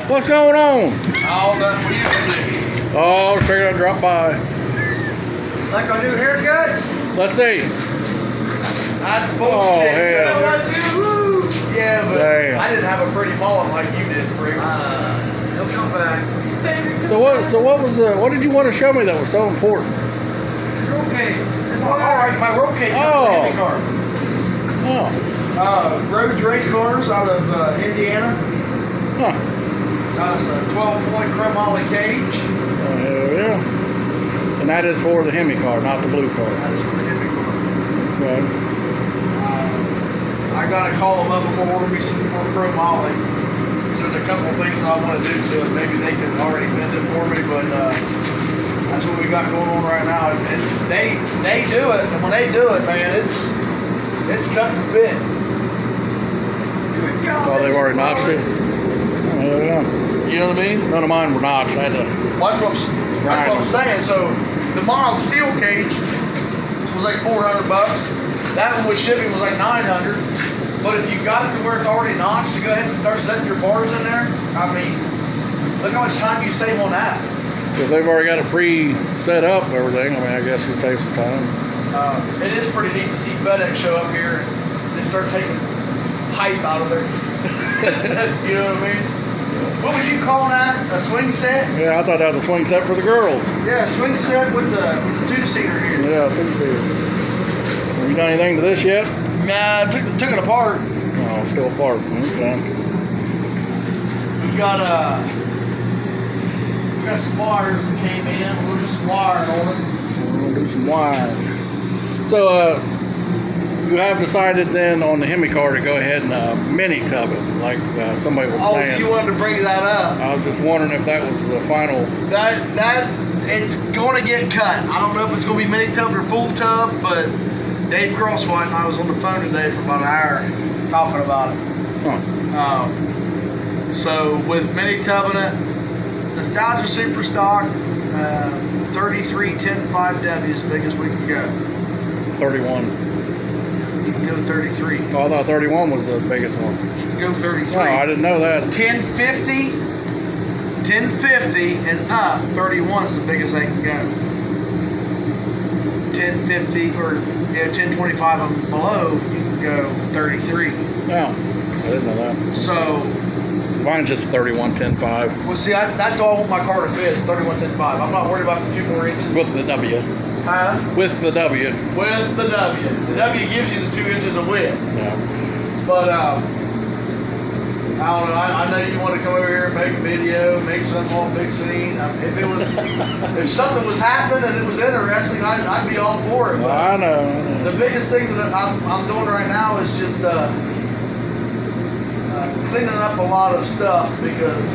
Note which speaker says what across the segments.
Speaker 1: What's going on?
Speaker 2: Oh, that's what you do.
Speaker 1: Oh, figured I'd drop by.
Speaker 2: Like I do haircuts?
Speaker 1: Let's see.
Speaker 2: That's bullshit.
Speaker 1: Oh, hell.
Speaker 2: You know what, too? Woo. Yeah, but
Speaker 1: Damn.
Speaker 2: I didn't have a pretty mullet like you did, Rick. He'll come back.
Speaker 1: What did you want to show me that was so important?
Speaker 2: Roll cage. All right, my roll cage.
Speaker 1: Oh.
Speaker 2: Hemi car.
Speaker 1: Oh.
Speaker 2: Rhodes race cars out of Indiana.
Speaker 1: Huh.
Speaker 2: Got us a 12-point chromoly cage.
Speaker 1: Oh, hell yeah. And that is for the Hemi car, not the blue car.
Speaker 2: That is for the Hemi car.
Speaker 1: Okay.
Speaker 2: I gotta call them up and order me some more chromoly. There's a couple of things that I want to do to it. Maybe they can already bend it for me, but that's what we got going on right now. And they do it, and when they do it, man, it's cut to fit.
Speaker 1: Oh, they've already notched it? Oh, hell yeah. You know what I mean? None of mine were notched. I had to.
Speaker 2: That's what I'm saying. So the mild steel cage was like $400. That one with shipping was like $900. But if you got it to where it's already notched, to go ahead and start setting your bars in there, I mean, look how much time you save on that.
Speaker 1: If they've already got it pre-set up and everything, I mean, I guess you'd save some time.
Speaker 2: It is pretty neat to see FedEx show up here and they start taking pipe out of there. You know what I mean? What would you call that? A swing set?
Speaker 1: Yeah, I thought that was a swing set for the girls.
Speaker 2: Yeah, swing set with the two-seater here.
Speaker 1: Yeah, two-seater. Have you done anything to this yet?
Speaker 2: Nah, I took it apart.
Speaker 1: Oh, it's still apart. Okay.
Speaker 2: We got some wires that came in. We'll do some wiring on it.
Speaker 1: We're gonna do some wiring. So, you have decided then on the Hemi car to go ahead and mini tub it, like somebody was saying.
Speaker 2: Oh, you wanted to bring that up.
Speaker 1: I was just wondering if that was the final.
Speaker 2: That it's going to get cut. I don't know if it's going to be mini tub or full tub, but Dave Crosswhite and I was on the phone today for about an hour talking about it.
Speaker 1: Huh.
Speaker 2: So with mini tubbing it, Nostalgia Super Stock, 33-10-5W is the biggest we can go.
Speaker 1: 31.
Speaker 2: You can go 33.
Speaker 1: Oh, I thought 31 was the biggest one.
Speaker 2: You can go 33.
Speaker 1: No, I didn't know that.
Speaker 2: 1050 and up, 31 is the biggest they can go. 1050 or 1025 and below, you can go 33.
Speaker 1: No, I didn't know that.
Speaker 2: So
Speaker 1: mine's just 31-10-5.
Speaker 2: well, see, that's all I want my car to fit is 31-10-5. I'm not worried about the 2 more inches.
Speaker 1: With the W.
Speaker 2: Huh?
Speaker 1: With the W.
Speaker 2: With the W. The W gives you the 2 inches of width.
Speaker 1: Yeah.
Speaker 2: But I don't know. I know you want to come over here and make a video, make something all big scene. If something was happening and it was interesting, I'd be all for it.
Speaker 1: Well, I know.
Speaker 2: The biggest thing that I'm doing right now is just cleaning up a lot of stuff because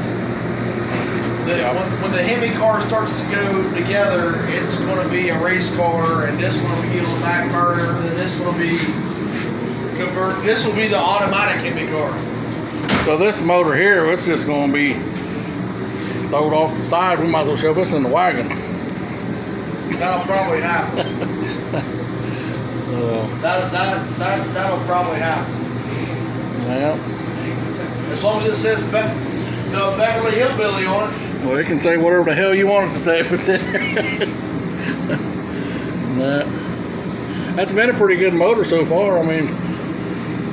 Speaker 2: when the Hemi car starts to go together, it's going to be a race car, and this one will be a little back burner, and this one will be convert. This will be the automatic Hemi car.
Speaker 1: So this motor here, it's just going to be thrown off the side. We might as well shove this in the wagon.
Speaker 2: That'll probably happen. That'll probably happen.
Speaker 1: Yeah.
Speaker 2: As long as it says the Beverly Hillbilly on it.
Speaker 1: Well, it can say whatever the hell you want it to say if it's in there. That's been a pretty good motor so far. I mean,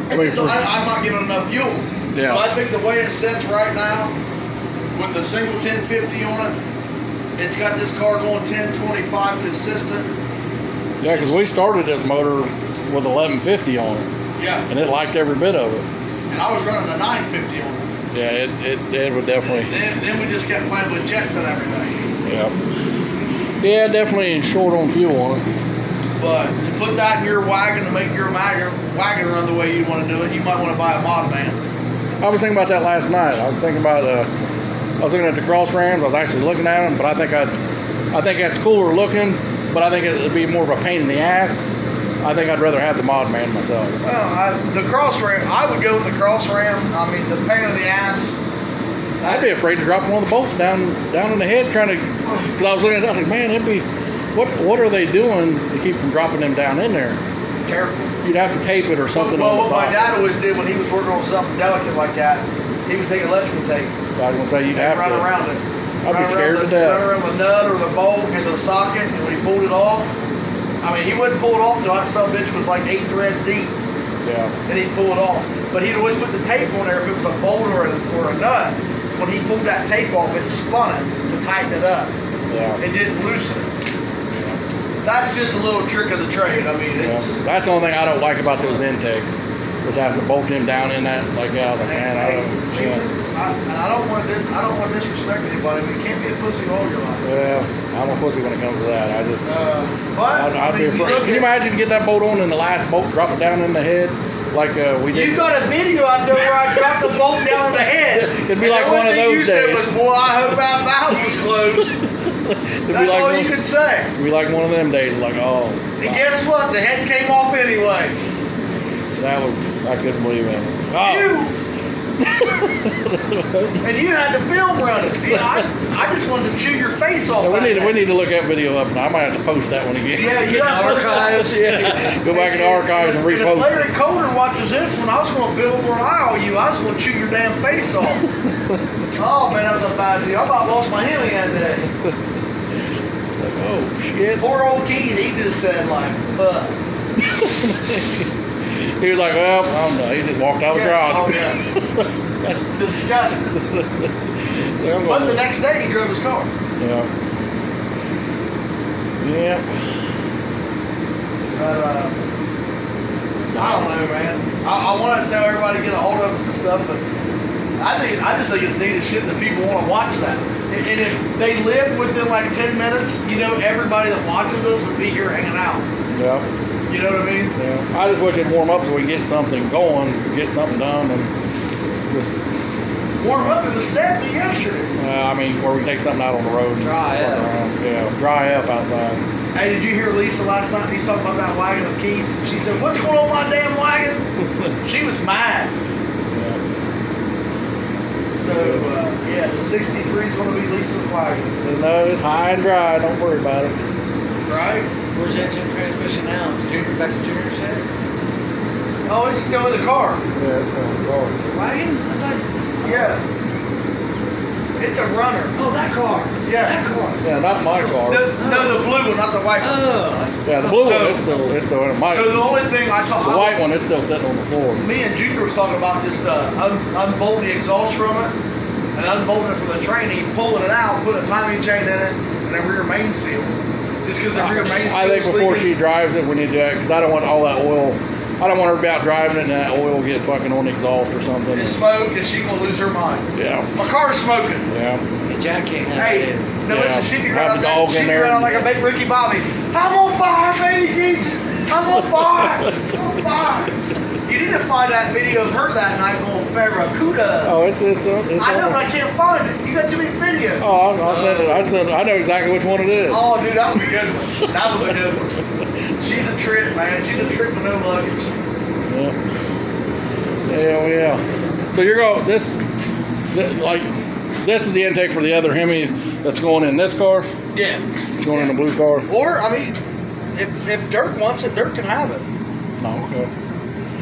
Speaker 2: I'm not giving enough fuel.
Speaker 1: Yeah.
Speaker 2: But I think the way it sets right now, with the single 1050 on it, it's got this car going 1025 consistent.
Speaker 1: Yeah, because we started this motor with 1150 on it.
Speaker 2: Yeah.
Speaker 1: And it liked every bit of it.
Speaker 2: And I was running a 950 on it.
Speaker 1: Yeah, it would definitely.
Speaker 2: Then we just kept playing with jets and everything.
Speaker 1: Yeah. Yeah, definitely short on fuel on it.
Speaker 2: But to put that in your wagon to make your wagon run the way you want to do it, you might want to buy a mod van.
Speaker 1: I was thinking about that last night. I was thinking about I was looking at the cross rams. I was actually looking at them, but I think that's cooler looking. But I think it'd be more of a pain in the ass. I think I'd rather have the mod man myself.
Speaker 2: Well, the cross ram, I would go with the cross ram. I mean, the pain in the ass.
Speaker 1: I'd be afraid to drop one of the bolts down in the head trying to. Because I was looking at it, I was like, man, it'd be. What are they doing to keep from dropping them down in there?
Speaker 2: Careful.
Speaker 1: You'd have to tape it or something.
Speaker 2: Well,
Speaker 1: on the
Speaker 2: what
Speaker 1: side.
Speaker 2: my dad always did when he was working on something delicate like that, He would take electrical tape.
Speaker 1: I was gonna say you'd have
Speaker 2: run
Speaker 1: to.
Speaker 2: around it.
Speaker 1: I'd be scared to death.
Speaker 2: Run around the nut or the bolt and the socket, and when he pulled it off, I mean, he wouldn't pull it off till that son of a bitch was like 8 threads deep.
Speaker 1: Yeah.
Speaker 2: And he'd pull it off. But he'd always put the tape on there if it was a bolt or a nut. When he pulled that tape off, it spun it to tighten it up.
Speaker 1: Yeah.
Speaker 2: It didn't loosen it. That's just a little trick of the trade. I mean, it's...
Speaker 1: Yeah. That's the only thing I don't like about those intakes. Was having to bolt him down in that like that. I was like, man,
Speaker 2: I don't want to disrespect anybody, but you can't be a pussy all your life.
Speaker 1: Well, I'm a pussy when it comes to that. I just,
Speaker 2: but
Speaker 1: I'd be afraid. Can you imagine get that bolt on and the last bolt drop it down in the head like we did?
Speaker 2: You got a video out there where I dropped the bolt down on the head.
Speaker 1: It'd be like one of those
Speaker 2: you
Speaker 1: days.
Speaker 2: said was, boy, I hope that valve was closed. That's all you could say.
Speaker 1: It'd be like one of them days, like, oh.
Speaker 2: And guess what? The head came off anyway.
Speaker 1: That was, I couldn't believe it. Oh.
Speaker 2: And you had the film running. I just wanted to chew your face off.
Speaker 1: Yeah, we need to look that video up now. I might have to post that one again.
Speaker 2: Yeah, you got
Speaker 3: archives.
Speaker 1: Yeah. Go back in the archives and repost
Speaker 2: if Larry
Speaker 1: it.
Speaker 2: Coder watches this one, I was going to build more eye on you. I was going to chew your damn face off. Oh man, that was a bad deal. I about lost my hemi that day.
Speaker 1: Like, oh shit.
Speaker 2: Poor old Keith, he just said like, fuck.
Speaker 1: He was like, well, I don't know. He just walked out of the garage.
Speaker 2: Oh yeah. Disgusting. But the next day he drove his car.
Speaker 1: Yeah. Yeah.
Speaker 2: But I don't know, man. I want to tell everybody to get a hold of us and stuff, but I just think it's neat as shit that people want to watch that. And if they live within like 10 minutes, you know, everybody that watches us would be here hanging out.
Speaker 1: Yeah.
Speaker 2: You know what I mean?
Speaker 1: Yeah. I just wish it'd warm up so we can get something going, get something done, and just
Speaker 2: warm up. It was 70 yesterday.
Speaker 1: I mean, where we take something out on the road.
Speaker 3: Dry up.
Speaker 1: Yeah, dry up outside.
Speaker 2: Hey, did you hear Lisa last night? He was talking about that wagon of keys. She said, "What's going on with my damn wagon?" She was mad.
Speaker 1: Yeah.
Speaker 2: So yeah, the 63 is going to be Lisa's wagon.
Speaker 1: So no, it's high and dry. Don't worry about it.
Speaker 2: Right?
Speaker 3: Where's that transmission now? Is Junior back to Junior set?
Speaker 2: Oh, it's still in the car.
Speaker 1: Yeah, it's on the car.
Speaker 3: Wagon? I thought.
Speaker 2: Yeah. It's a runner.
Speaker 3: Oh, that car.
Speaker 2: Yeah.
Speaker 3: That car.
Speaker 1: Yeah, not my car.
Speaker 2: No, the blue one, not the white one.
Speaker 3: Oh.
Speaker 1: Yeah, the blue one, it's still in my.
Speaker 2: So the only thing I talked
Speaker 1: the white one, it's still sitting on the floor.
Speaker 2: Me and Junior was talking about just unbolting the exhaust from it and unbolting it from the train, pulling it out, putting a timing chain in it, and a rear main seal. Just because the rear main seal.
Speaker 1: I think before she drives it, we need to do that because I don't want all that oil. I don't want her to be out driving it and that oil get fucking on the exhaust or something.
Speaker 2: It's smoke and she gonna lose her mind.
Speaker 1: Yeah.
Speaker 2: My car's smoking.
Speaker 1: Yeah.
Speaker 3: And Jack can't have
Speaker 2: Hey,
Speaker 3: it.
Speaker 2: no,
Speaker 1: Yeah.
Speaker 2: listen, she'd be right
Speaker 1: Have
Speaker 2: out
Speaker 1: the
Speaker 2: there.
Speaker 1: dog in
Speaker 2: She'd be
Speaker 1: there.
Speaker 2: right out like a big Ricky Bobby. I'm on fire, baby Jesus. I'm on fire. I'm on fire. You need to find that video of her that night going barracuda.
Speaker 1: Oh, it's
Speaker 2: I know, but I can't find it. You got too many videos.
Speaker 1: Oh, I know exactly which one it is.
Speaker 2: Oh, dude, that was a good one. That was a good one. She's a trick, man. She's a trick with no luggage.
Speaker 1: Yeah. Yeah. So you're going this is the intake for the other Hemi that's going in this car.
Speaker 2: Yeah.
Speaker 1: It's going in the blue car.
Speaker 2: Or I mean, if Dirk wants it, Dirk can have it.
Speaker 1: Oh, okay.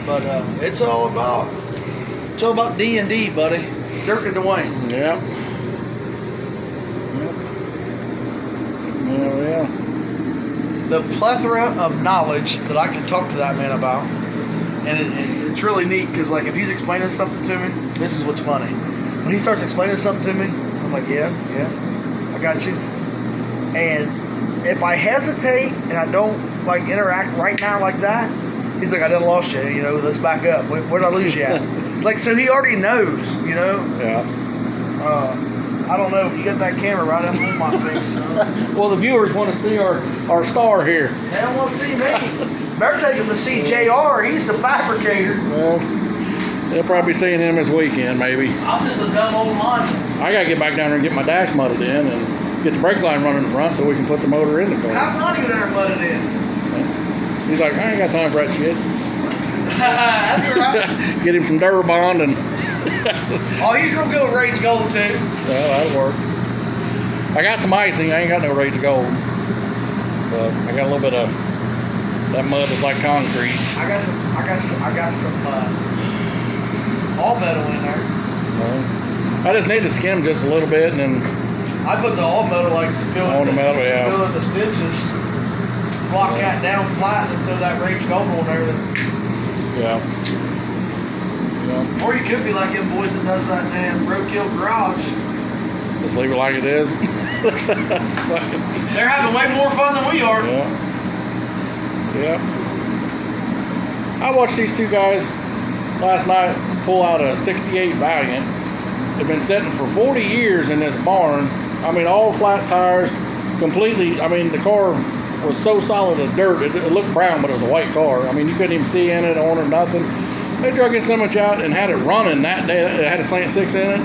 Speaker 2: But it's all about D&D, buddy. Dirk and Dwayne.
Speaker 1: Yeah. Yeah.
Speaker 2: The plethora of knowledge that I can talk to that man about, and it's really neat because like if he's explaining something to me, this is what's funny. When he starts explaining something to me, I'm like, yeah, I got you. And if I hesitate and I don't like interact right now like that, he's like, I done lost you. You know, let's back up. Where'd I lose you at? Like, so he already knows. You know.
Speaker 1: Yeah.
Speaker 2: I don't know. You got that camera right up on my face, son.
Speaker 1: Well, the viewers want to see our star here.
Speaker 2: They don't want to see me. Better take them to see JR. He's the fabricator.
Speaker 1: Well, they'll probably be seeing him this weekend, maybe.
Speaker 2: I'm just a dumb old launcher.
Speaker 1: I gotta get back down there and get my dash mudded in and get the brake line running in front so we can put the motor in the car.
Speaker 2: How can Ronnie go down there and mud it in?
Speaker 1: He's like, I ain't got time for that shit.
Speaker 2: That's right.
Speaker 1: Get him some Durabond and
Speaker 2: Oh, he's real good with Rage Gold, too.
Speaker 1: well, that'll work. I got some icing. I ain't got no Rage Gold. But I got a little bit of that mud that's like concrete.
Speaker 2: I got some all metal in there.
Speaker 1: I just need to skim just a little bit and then
Speaker 2: I put the all metal like to fill
Speaker 1: on the metal, yeah.
Speaker 2: fill in the stitches, block that down flat, and throw that rage gold on there.
Speaker 1: Yeah.
Speaker 2: Or you could be like them boys that does that damn roadkill garage.
Speaker 1: Just leave it like it is.
Speaker 2: They're having way more fun than we are.
Speaker 1: Yeah. Yeah. I watched these two guys last night pull out a 68 Valiant. They've been sitting for 40 years in this barn. I mean, all flat tires, completely. I mean, the car was so solid of dirt. It looked brown, but it was a white car. I mean, you couldn't even see in it, on or nothing. They drug it so much out and had it running that day. It had a slant six in it.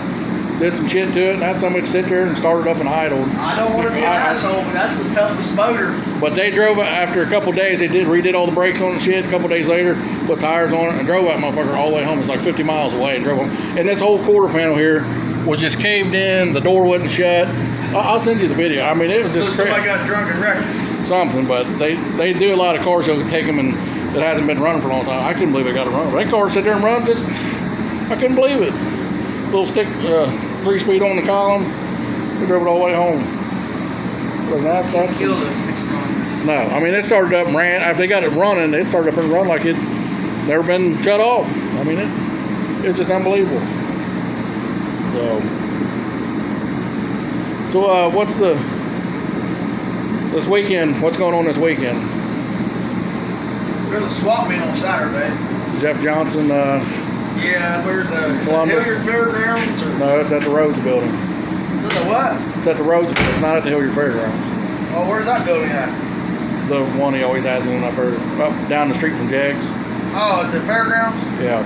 Speaker 1: Did some shit to it and had so much sit there and started up and idled.
Speaker 2: I don't want to be an asshole, but that's the toughest motor.
Speaker 1: But they drove it after a couple days. They redid all the brakes on it and shit. A couple days later, put tires on it and drove that motherfucker all the way home. It's like 50 miles away and drove home. And this whole quarter panel here was just caved in. The door wasn't shut. I'll send you the video. I mean, it was just
Speaker 2: so somebody got drunk and wrecked it.
Speaker 1: Something, but they do a lot of cars that will take them and that hasn't been running for a long time. I couldn't believe they got it running. That car sit there and run, just I couldn't believe it. Little stick, 3-speed on the column. We drove it all the way home. So that's
Speaker 2: Killed it 600.
Speaker 1: no. I mean, it started up and ran. After they got it running, it started up and run like it never been shut off. I mean, it's just unbelievable. So what's this weekend? What's going on this weekend?
Speaker 2: There's a swap meet on Saturday.
Speaker 1: Jeff Johnson.
Speaker 2: Yeah, where's the
Speaker 1: Columbus.
Speaker 2: Hilliard Fairgrounds? Or
Speaker 1: No, it's at the Rhodes building.
Speaker 2: is it the what?
Speaker 1: It's at the Rhodes building. It's not at the Hilliard Fairgrounds.
Speaker 2: Oh, where's that building at?
Speaker 1: The one he always has in up there, up down the street from Jags.
Speaker 2: Oh, at the fairgrounds?
Speaker 1: Yeah.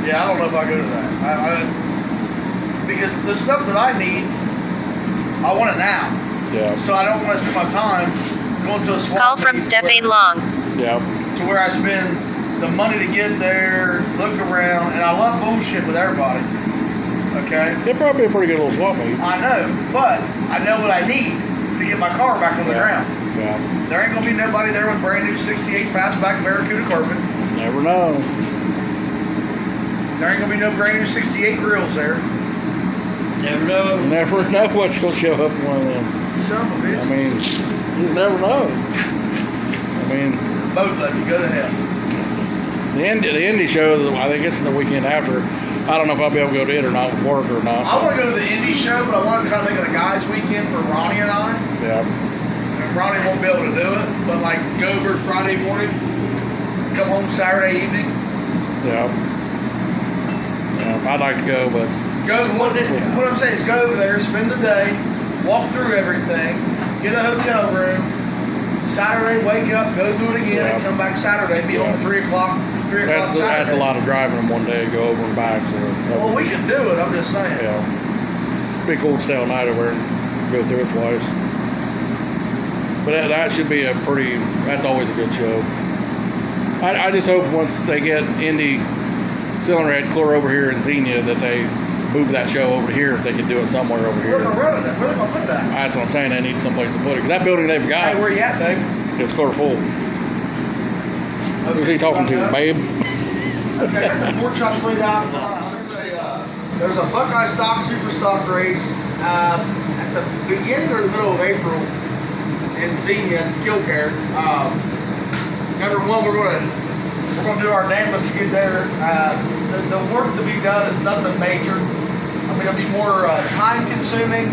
Speaker 2: Yeah, I don't know if I go to that. Because the stuff that I need, I want it now.
Speaker 1: Yeah.
Speaker 2: So I don't want to spend my time going to a swap
Speaker 4: Call from
Speaker 2: meet
Speaker 4: Stephane Long.
Speaker 1: Yeah.
Speaker 2: to where I spend the money to get there, look around, and I love bullshit with everybody. Okay?
Speaker 1: It'd probably be a pretty good little swap meet.
Speaker 2: I know, but I know what I need to get my car back on the ground.
Speaker 1: Yeah.
Speaker 2: There ain't gonna be nobody there with brand new 68 fastback Barracuda carpet.
Speaker 1: Never know.
Speaker 2: There ain't gonna be no brand new 68 grills there.
Speaker 3: Never know.
Speaker 1: You never know what's gonna show up in one of them.
Speaker 2: Son of a bitch.
Speaker 1: I mean, you never know. I mean,
Speaker 2: Both of you, go to hell.
Speaker 1: the indie show, I think it's the weekend after. I don't know if I'll be able to go to it or not with work or not.
Speaker 2: I want to go to the indie show, but I want to kind of make it a guys' weekend for Ronnie and I.
Speaker 1: Yeah.
Speaker 2: And Ronnie won't be able to do it, but like go over Friday morning, come home Saturday evening.
Speaker 1: Yeah. Yeah. I'd like to go, but
Speaker 2: Go. What I'm saying is go over there, spend the day, walk through everything, get a hotel room. Saturday, wake up, go through it again,
Speaker 1: Yeah.
Speaker 2: and come back Saturday. Be home at 3 o'clock. 3 o'clock Saturday.
Speaker 1: that's a lot of driving in one day, go over and back. So
Speaker 2: Well, we can do it. I'm just saying.
Speaker 1: yeah, be cool to stay all night over and go through it twice. But that should be that's always a good show. I just hope once they get Indy Cylinder Head clear over here in Xenia that they move that show over here if they could do it somewhere over
Speaker 2: Where
Speaker 1: here.
Speaker 2: they gonna put that?
Speaker 1: That's what I'm saying. They need someplace to put it because that building they've got
Speaker 2: Hey, where you at, babe?
Speaker 1: is clear full. Who's he talking to, babe?
Speaker 2: Okay, got the pork chops laid out. There's a Buckeye Stock Super Stock race at the beginning or the middle of April in Xenia at the Killcare. Number one, we're gonna do our damnedest to get there. The work to be done is nothing major. I mean, it'll be more time consuming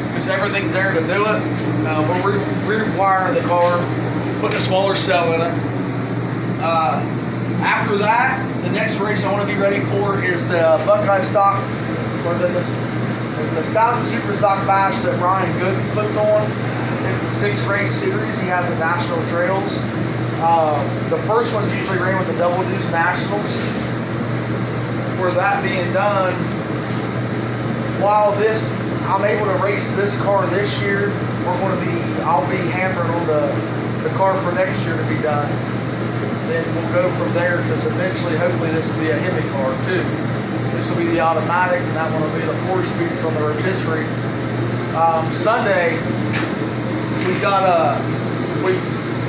Speaker 2: because everything's there to do it. We're rewiring the car, putting a smaller cell in it. After that, the next race I want to be ready for is the Buckeye Stock, or the Nostalgia Super Stock Bash that Ryan Gooden puts on. It's a 6-race series. He has a national trails. The first one's usually ran with the Double Deuce Nationals. For that being done, while I'm able to race this car this year, I'll be hammering on the car for next year to be done. Then we'll go from there because eventually, hopefully, this will be a hemi car too. This will be the automatic, and that one will be the 4-speeds on the rotisserie. Sunday,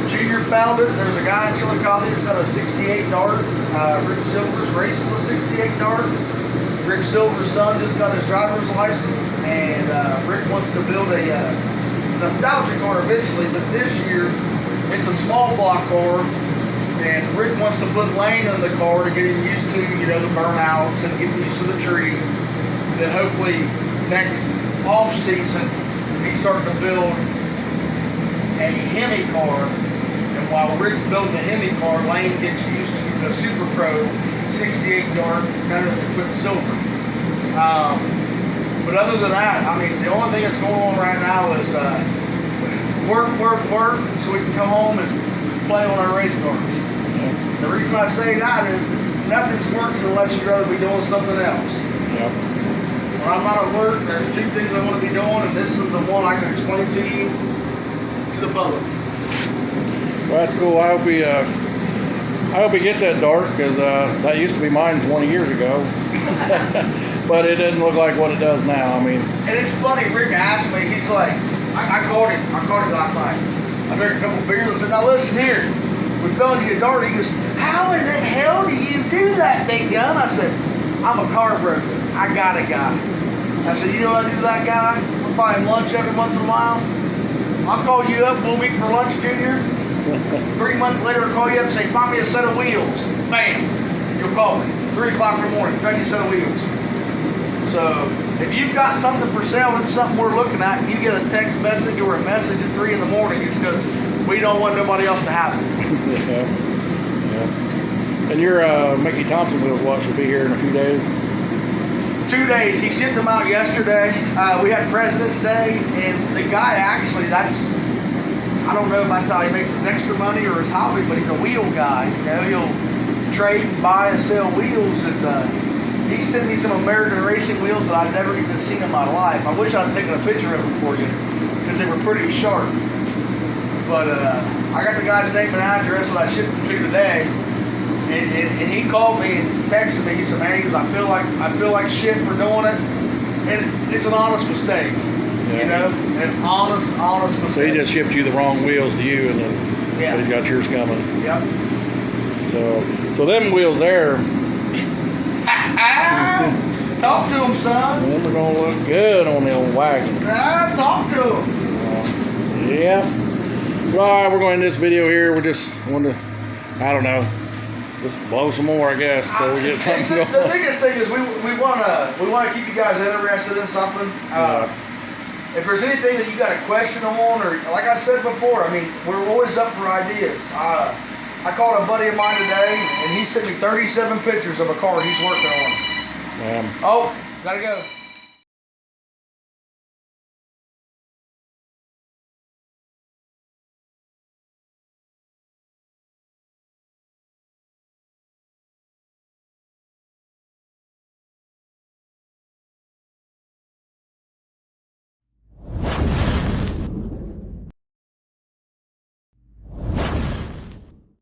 Speaker 2: Junior found it. There's a guy in Chillicothe that's got a 68 Dart. Rick Silvers races a 68 Dart. Rick Silver's son just got his driver's license, and Rick wants to build a nostalgia car eventually, but this year it's a small block car, and Rick wants to put lane in the car to get him used to, you know, the burnouts and get used to the tree. Then hopefully next off season he's starting to build a Hemi car, and while Rick's building the Hemi car, Lane gets used to the Super Pro 68 yard known as the Quicksilver. But other than that, I mean, the only thing that's going on right now is work, so we can come home and play on our race cars.
Speaker 1: Yeah.
Speaker 2: The reason I say that is nothing's works unless you'd rather be doing something else.
Speaker 1: Yep.
Speaker 2: When I'm out of work, there's two things I want to be doing, and this is the one I can explain to you, to the public.
Speaker 1: Well, that's cool. I hope he gets that dark, because that used to be mine 20 years ago. But it doesn't look like what it does now. I mean,
Speaker 2: and it's funny. Rick asked me. He's like, I called him. I called him last night. I drank a couple beers. I said, "Now listen here. We're going to get dark." He goes, "How in the hell do you do that, big gun?" I said, "I'm a car broker. I got a guy." I said, "You know what I do to that guy? I buy him lunch every once in a while. I'll call you up. We'll meet for lunch, Junior. 3 months later, I'll call you up and say, find me a set of wheels. Bam. You'll call me. 3 o'clock in the morning. Find me a set of wheels." So if you've got something for sale, it's something we're looking at, and you get a text message or a message at 3 in the morning, it's because we don't want nobody else to have it.
Speaker 1: Yeah. And your Mickey Thompson wheels, what, should be here in a few days?
Speaker 2: 2 days. He shipped them out yesterday. We had President's Day, and the guy actually, I don't know if that's how he makes his extra money or his hobby, but he's a wheel guy. You know, he'll trade and buy and sell wheels, and he sent me some American racing wheels that I'd never even seen in my life. I wish I'd taken a picture of them for you, because they were pretty sharp. But I got the guy's name and address that I shipped them to today, and he called me and texted me. He said, "Man," he goes, I feel like shit for doing it, and it's an honest mistake."
Speaker 1: Yeah.
Speaker 2: You know, an honest mistake.
Speaker 1: So he just shipped you the wrong wheels to you, and then he's got yours coming.
Speaker 2: Yep.
Speaker 1: So them wheels there,
Speaker 2: talk to him, son.
Speaker 1: them are gonna look good on the old wagon.
Speaker 2: Talk to him.
Speaker 1: Yeah. Well, all right, we're going to end this video here. We just wanted to, I don't know, just blow some more, I guess, till we get something going.
Speaker 2: The biggest thing is we want to keep you guys interested in something. If there's anything that you got a question on, or like I said before, I mean, we're always up for ideas. I called a buddy of mine today, and he sent me 37 pictures of a car he's working on.
Speaker 1: Yeah.
Speaker 2: Oh, gotta go.